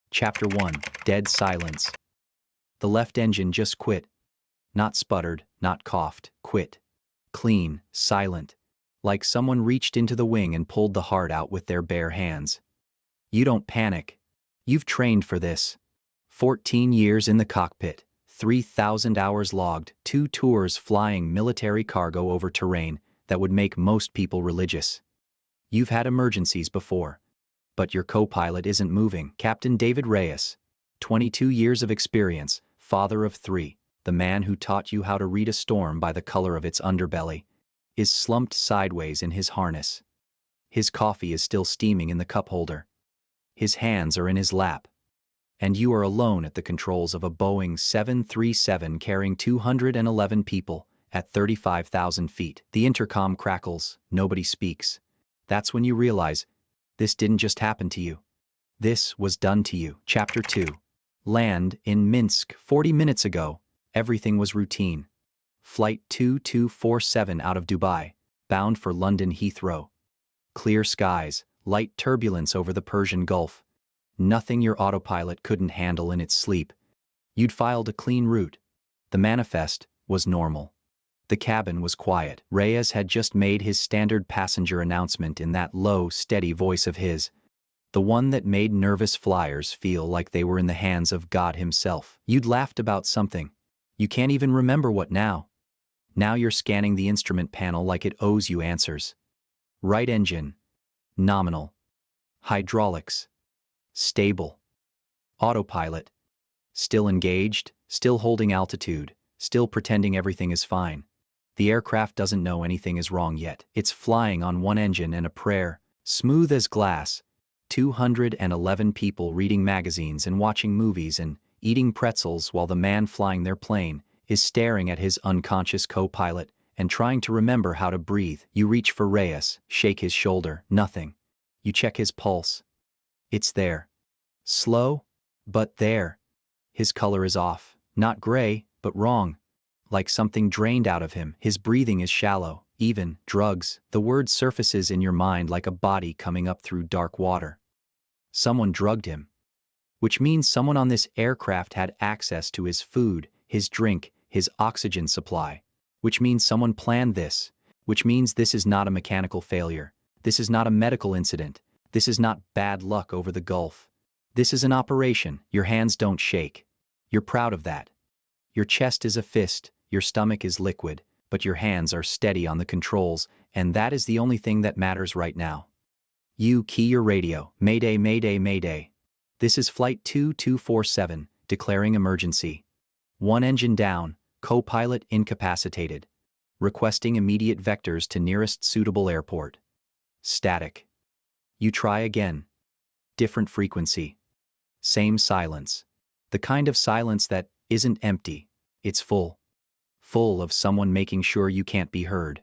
Chapter 1. Dead Silence. The left engine just quit. Not sputtered, not coughed, quit. Clean, silent. Like someone reached into the wing and pulled the heart out with their bare hands. You don't panic. You've trained for this. 14 years in the cockpit, 3,000 hours logged, 2 tours flying military cargo over terrain that would make most people religious. You've had emergencies before. But your co-pilot isn't moving. Captain David Reyes, 22 years of experience, father of 3, the man who taught you how to read a storm by the color of its underbelly, is slumped sideways in his harness. His coffee is still steaming in the cup holder. His hands are in his lap. And you are alone at the controls of a Boeing 737 carrying 211 people at 35,000 feet. The intercom crackles, nobody speaks. That's when you realize, this didn't just happen to you. This was done to you. Chapter 2. Land in Minsk 40 minutes ago. Everything was routine. Flight 2247 out of Dubai, bound for London Heathrow. Clear skies, light turbulence over the Persian Gulf. Nothing your autopilot couldn't handle in its sleep. You'd filed a clean route. The manifest was normal. The cabin was quiet. Reyes had just made his standard passenger announcement in that low, steady voice of his. The one that made nervous flyers feel like they were in the hands of God himself. You'd laughed about something. You can't even remember what now. Now you're scanning the instrument panel like it owes you answers. Right engine. Nominal. Hydraulics. Stable. Autopilot. Still engaged, still holding altitude, still pretending everything is fine. The aircraft doesn't know anything is wrong yet. It's flying on one engine and a prayer, smooth as glass. 211 people reading magazines and watching movies and eating pretzels while the man flying their plane is staring at his unconscious co-pilot and trying to remember how to breathe. You reach for Reyes, shake his shoulder, nothing. You check his pulse. It's there. Slow, but there. His color is off, not gray, but wrong. Like something drained out of him. His breathing is shallow, even, drugs. The word surfaces in your mind like a body coming up through dark water. Someone drugged him. Which means someone on this aircraft had access to his food, his drink, his oxygen supply. Which means someone planned this. Which means this is not a mechanical failure. This is not a medical incident. This is not bad luck over the Gulf. This is an operation. Your hands don't shake. You're proud of that. Your chest is a fist. Your stomach is liquid, but your hands are steady on the controls, and that is the only thing that matters right now. You key your radio. Mayday, mayday, mayday. This is Flight 2247, declaring emergency. One engine down, co-pilot incapacitated. Requesting immediate vectors to nearest suitable airport. Static. You try again. Different frequency. Same silence. The kind of silence that isn't empty, it's full. Full of someone making sure you can't be heard.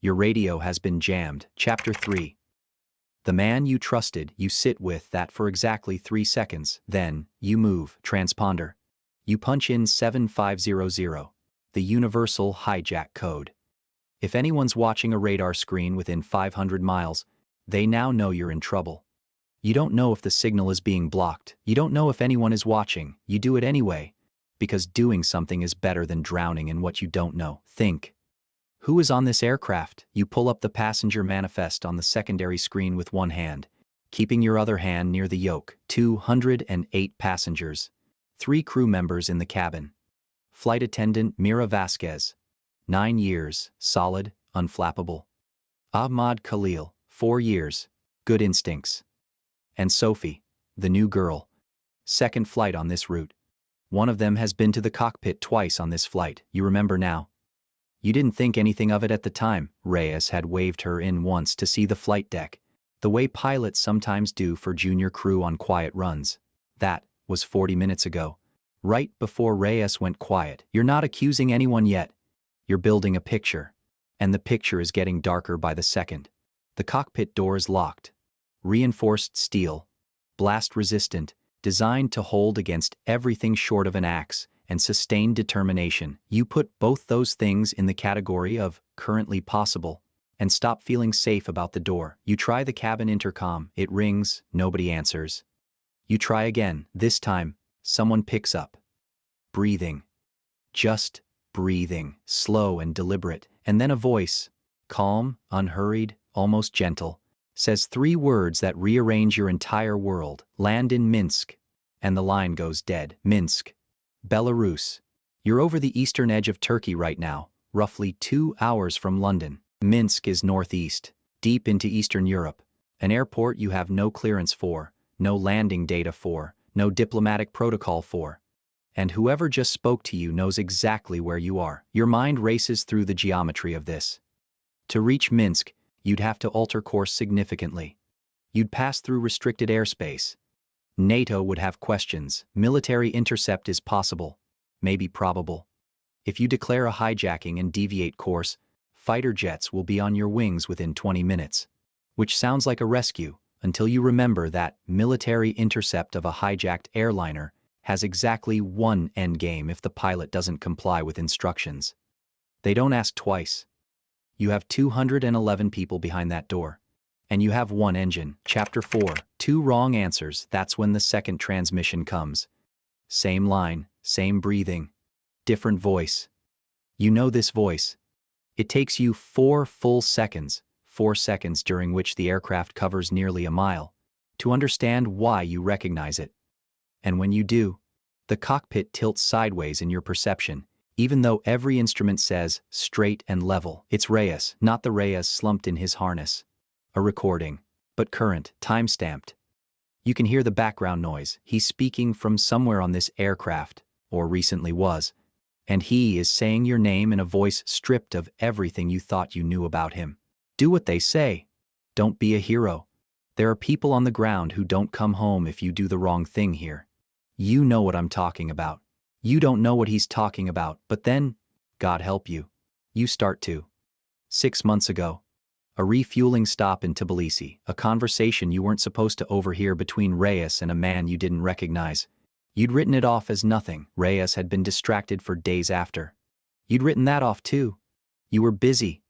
Your radio has been jammed. Chapter 3. The man you trusted, you sit with that for exactly 3 seconds. Then, you move. Transponder. You punch in 7500, the universal hijack code. If anyone's watching a radar screen within 500 miles, they now know you're in trouble. You don't know if the signal is being blocked. You don't know if anyone is watching. You do it anyway. Because doing something is better than drowning in what you don't know. Think. Who is on this aircraft? You pull up the passenger manifest on the secondary screen with one hand, keeping your other hand near the yoke. 208 passengers. 3 crew members in the cabin. Flight attendant Mira Vasquez. 9 years, solid, unflappable. Ahmad Khalil, 4 years, good instincts. And Sophie, the new girl. Second flight on this route. One of them has been to the cockpit twice on this flight, you remember now. You didn't think anything of it at the time. Reyes had waved her in once to see the flight deck, the way pilots sometimes do for junior crew on quiet runs. That was 40 minutes ago. Right before Reyes went quiet. You're not accusing anyone yet. You're building a picture. And the picture is getting darker by the second. The cockpit door is locked. Reinforced steel. Blast resistant. Designed to hold against everything short of an axe, and sustained determination. You put both those things in the category of currently possible, and stop feeling safe about the door. You try the cabin intercom, it rings, nobody answers. You try again. This time, someone picks up. Breathing. Just breathing, slow and deliberate, and then a voice, calm, unhurried, almost gentle, says 3 words that rearrange your entire world. Land in Minsk. And the line goes dead. Minsk. Belarus. You're over the eastern edge of Turkey right now, roughly 2 hours from London. Minsk is northeast, deep into Eastern Europe, an airport you have no clearance for, no landing data for, no diplomatic protocol for. And whoever just spoke to you knows exactly where you are. Your mind races through the geometry of this. To reach Minsk, you'd have to alter course significantly. You'd pass through restricted airspace. NATO would have questions. Military intercept is possible, maybe probable. If you declare a hijacking and deviate course, fighter jets will be on your wings within 20 minutes. Which sounds like a rescue, until you remember that military intercept of a hijacked airliner has exactly one endgame if the pilot doesn't comply with instructions. They don't ask twice. You have 211 people behind that door. And you have 1 engine. Chapter 4. 2 wrong answers. That's when the second transmission comes. Same line, same breathing, different voice. You know this voice. It takes you 4 full seconds, 4 seconds during which the aircraft covers nearly a mile, to understand why you recognize it. And when you do, the cockpit tilts sideways in your perception, even though every instrument says straight and level. It's Reyes, not the Reyes slumped in his harness. A recording, but current, time-stamped. You can hear the background noise. He's speaking from somewhere on this aircraft, or recently was, and he is saying your name in a voice stripped of everything you thought you knew about him. Do what they say. Don't be a hero. There are people on the ground who don't come home if you do the wrong thing here. You know what I'm talking about. You don't know what he's talking about, but then, God help you, you start to. 6 months ago, a refueling stop in Tbilisi, a conversation you weren't supposed to overhear between Reyes and a man you didn't recognize. You'd written it off as nothing. Reyes had been distracted for days after. You'd written that off too. You were busy.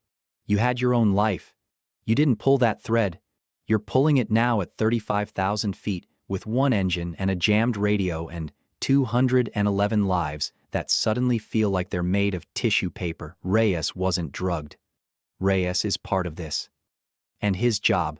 You had your own life. You didn't pull that thread. You're pulling it now at 35,000 feet with 1 engine and a jammed radio and 211 lives that suddenly feel like they're made of tissue paper. Reyes wasn't drugged. Reyes is part of this. And his job,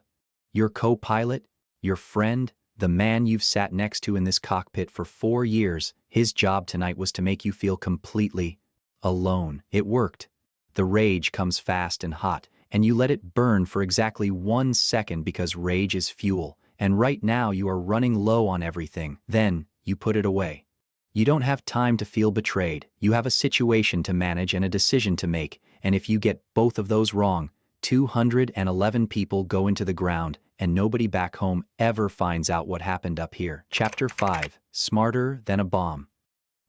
your co-pilot, your friend, the man you've sat next to in this cockpit for 4 years, his job tonight was to make you feel completely alone. It worked. The rage comes fast and hot, and you let it burn for exactly 1 second because rage is fuel, and right now you are running low on everything. Then, you put it away. You don't have time to feel betrayed. You have a situation to manage and a decision to make, and if you get both of those wrong, 211 people go into the ground, and nobody back home ever finds out what happened up here. Chapter 5. Smarter than a bomb.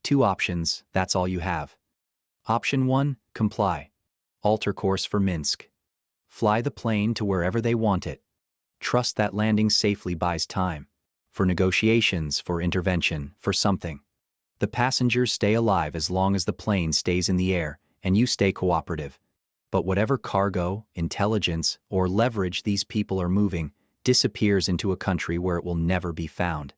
2 options, that's all you have. Option 1, comply. Alter course for Minsk. Fly the plane to wherever they want it. Trust that landing safely buys time. For negotiations, for intervention, for something. The passengers stay alive as long as the plane stays in the air, and you stay cooperative. But whatever cargo, intelligence, or leverage these people are moving disappears into a country where it will never be found.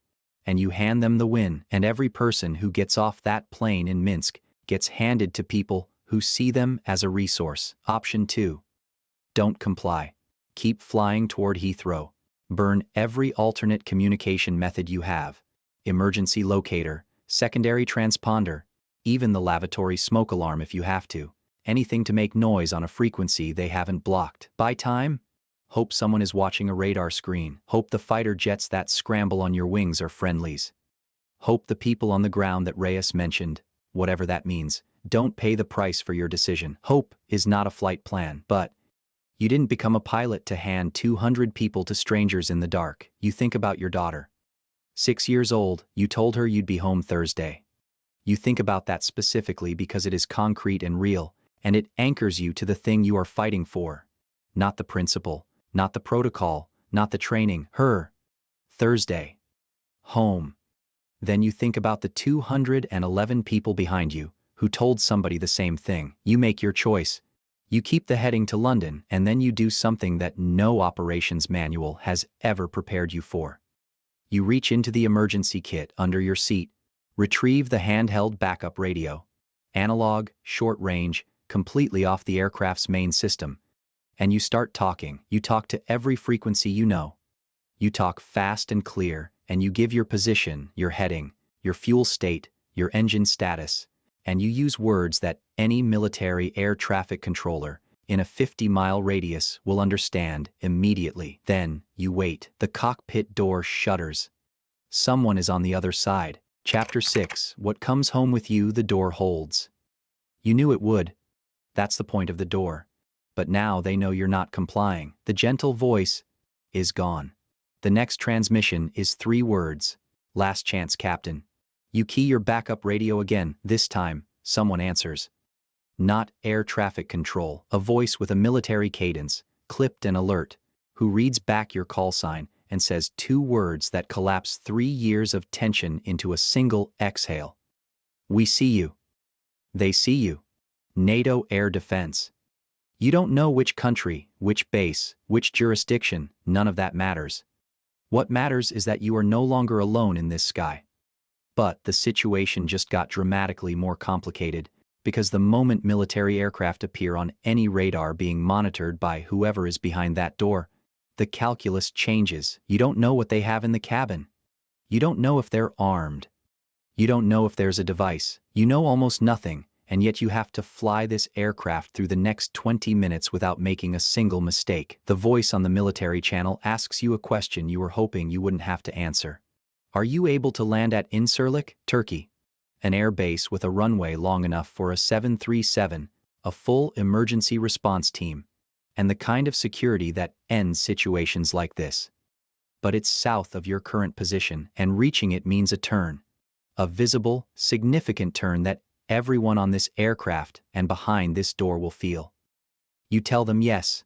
And you hand them the win, and every person who gets off that plane in Minsk gets handed to people who see them as a resource. Option 2. Don't comply. Keep flying toward Heathrow. Burn every alternate communication method you have. Emergency locator, secondary transponder, even the lavatory smoke alarm if you have to. Anything to make noise on a frequency they haven't blocked. Buy time? Hope someone is watching a radar screen. Hope the fighter jets that scramble on your wings are friendlies. Hope the people on the ground that Reyes mentioned, whatever that means, don't pay the price for your decision. Hope is not a flight plan, but you didn't become a pilot to hand 200 people to strangers in the dark. You think about your daughter. 6 years old, you told her you'd be home Thursday. You think about that specifically because it is concrete and real, and it anchors you to the thing you are fighting for. Not the principle, not the protocol, not the training. Her. Thursday. Home. Then you think about the 211 people behind you who told somebody the same thing. You make your choice. You keep the heading to London, and then you do something that no operations manual has ever prepared you for. You reach into the emergency kit under your seat, retrieve the handheld backup radio, analog, short range, completely off the aircraft's main system, and you start talking. You talk to every frequency you know. You talk fast and clear, and you give your position, your heading, your fuel state, your engine status, and you use words that any military air traffic controller in a 50-mile radius will understand immediately. Then, you wait. The cockpit door shutters. Someone is on the other side. Chapter 6. What comes home with you, the door holds. You knew it would. That's the point of the door. But now they know you're not complying. The gentle voice is gone. The next transmission is 3 words. Last chance, Captain. You key your backup radio again. This time, someone answers. Not air traffic control. A voice with a military cadence, clipped and alert, who reads back your call sign and says 2 words that collapse 3 years of tension into a single exhale. We see you. They see you. NATO Air Defense. You don't know which country, which base, which jurisdiction, none of that matters. What matters is that you are no longer alone in this sky. But the situation just got dramatically more complicated, because the moment military aircraft appear on any radar being monitored by whoever is behind that door, the calculus changes. You don't know what they have in the cabin. You don't know if they're armed. You don't know if there's a device. You know almost nothing, and yet you have to fly this aircraft through the next 20 minutes without making a single mistake. The voice on the military channel asks you a question you were hoping you wouldn't have to answer. Are you able to land at Incirlik, Turkey? An air base with a runway long enough for a 737, a full emergency response team, and the kind of security that ends situations like this. But it's south of your current position, and reaching it means a turn. A visible, significant turn that everyone on this aircraft and behind this door will feel. You tell them yes.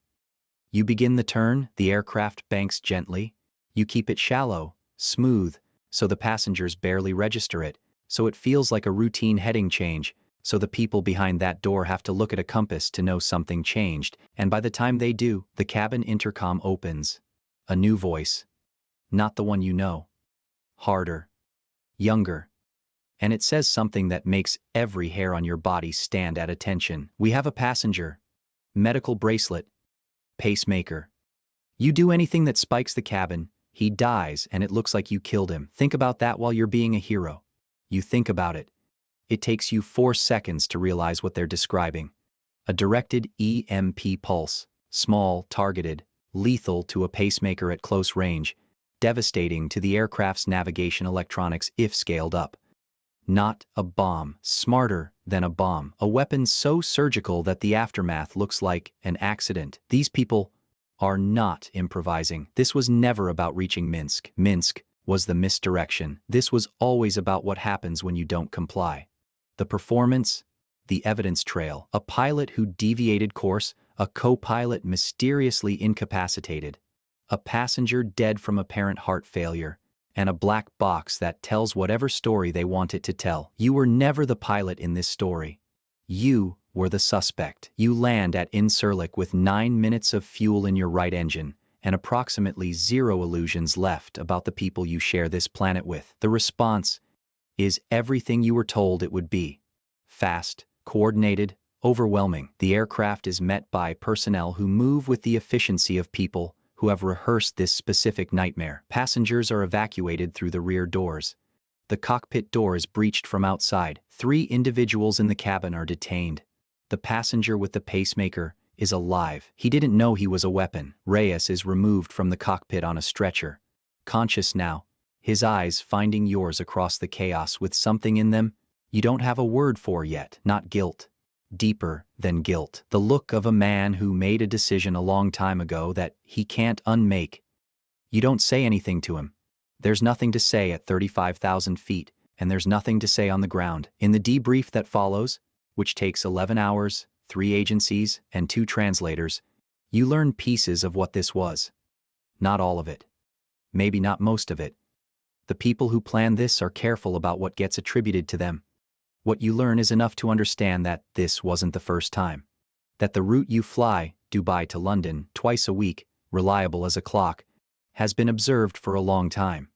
You begin the turn, the aircraft banks gently. You keep it shallow, smooth, so the passengers barely register it, so it feels like a routine heading change, so the people behind that door have to look at a compass to know something changed, and by the time they do, the cabin intercom opens. A new voice. Not the one you know. Harder. Younger. And it says something that makes every hair on your body stand at attention. We have a passenger. Medical bracelet. Pacemaker. You do anything that spikes the cabin, he dies, and it looks like you killed him. Think about that while you're being a hero. You think about it. It takes you 4 seconds to realize what they're describing. A directed EMP pulse. Small, targeted, lethal to a pacemaker at close range, devastating to the aircraft's navigation electronics if scaled up. Not a bomb, smarter than a bomb. A weapon so surgical that the aftermath looks like an accident. These people are not improvising. This was never about reaching Minsk. Minsk was the misdirection. This was always about what happens when you don't comply. The performance, the evidence trail. A pilot who deviated course, a co-pilot mysteriously incapacitated, a passenger dead from apparent heart failure, and a black box that tells whatever story they want it to tell. You were never the pilot in this story. You were the suspect. You land at Incirlik with 9 minutes of fuel in your right engine and approximately 0 illusions left about the people you share this planet with. The response is everything you were told it would be. Fast, coordinated, overwhelming. The aircraft is met by personnel who move with the efficiency of people who have rehearsed this specific nightmare. Passengers are evacuated through the rear doors. The cockpit door is breached from outside. 3 individuals in the cabin are detained. The passenger with the pacemaker is alive. He didn't know he was a weapon. Reyes is removed from the cockpit on a stretcher. Conscious now, his eyes finding yours across the chaos with something in them you don't have a word for yet. Not guilt. Deeper than guilt. The look of a man who made a decision a long time ago that he can't unmake. You don't say anything to him. There's nothing to say at 35,000 feet, and there's nothing to say on the ground. In the debrief that follows, which takes 11 hours, 3 agencies, and 2 translators, you learn pieces of what this was. Not all of it. Maybe not most of it. The people who plan this are careful about what gets attributed to them. What you learn is enough to understand that this wasn't the first time. That the route you fly, Dubai to London, twice a week, reliable as a clock, has been observed for a long time.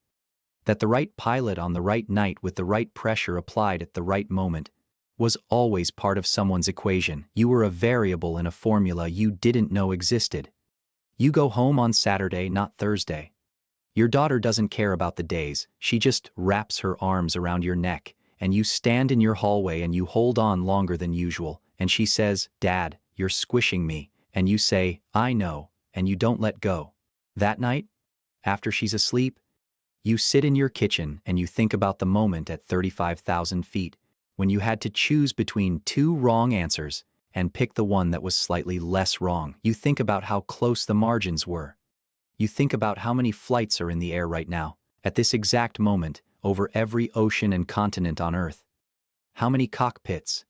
That the right pilot on the right night with the right pressure applied at the right moment was always part of someone's equation. You were a variable in a formula you didn't know existed. You go home on Saturday, not Thursday. Your daughter doesn't care about the days, she just wraps her arms around your neck, and you stand in your hallway and you hold on longer than usual, and she says, "Dad, you're squishing me," and you say, "I know," and you don't let go. That night, after she's asleep, you sit in your kitchen and you think about the moment at 35,000 feet, when you had to choose between two wrong answers and pick the one that was slightly less wrong. You think about how close the margins were. You think about how many flights are in the air right now, at this exact moment, over every ocean and continent on Earth. How many cockpits?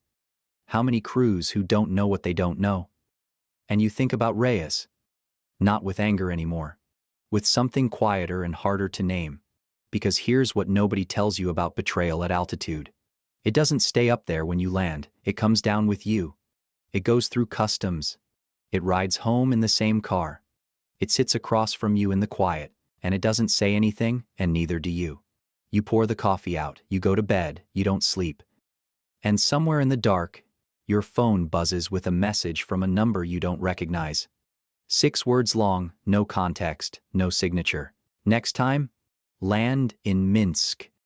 How many crews who don't know what they don't know? And you think about Reyes. Not with anger anymore. With something quieter and harder to name. Because here's what nobody tells you about betrayal at altitude. It doesn't stay up there when you land, it comes down with you. It goes through customs. It rides home in the same car. It sits across from you in the quiet, and it doesn't say anything, and neither do you. You pour the coffee out, you go to bed, you don't sleep. And somewhere in the dark, your phone buzzes with a message from a number you don't recognize. 6 words long, no context, no signature. Next time, land in Minsk.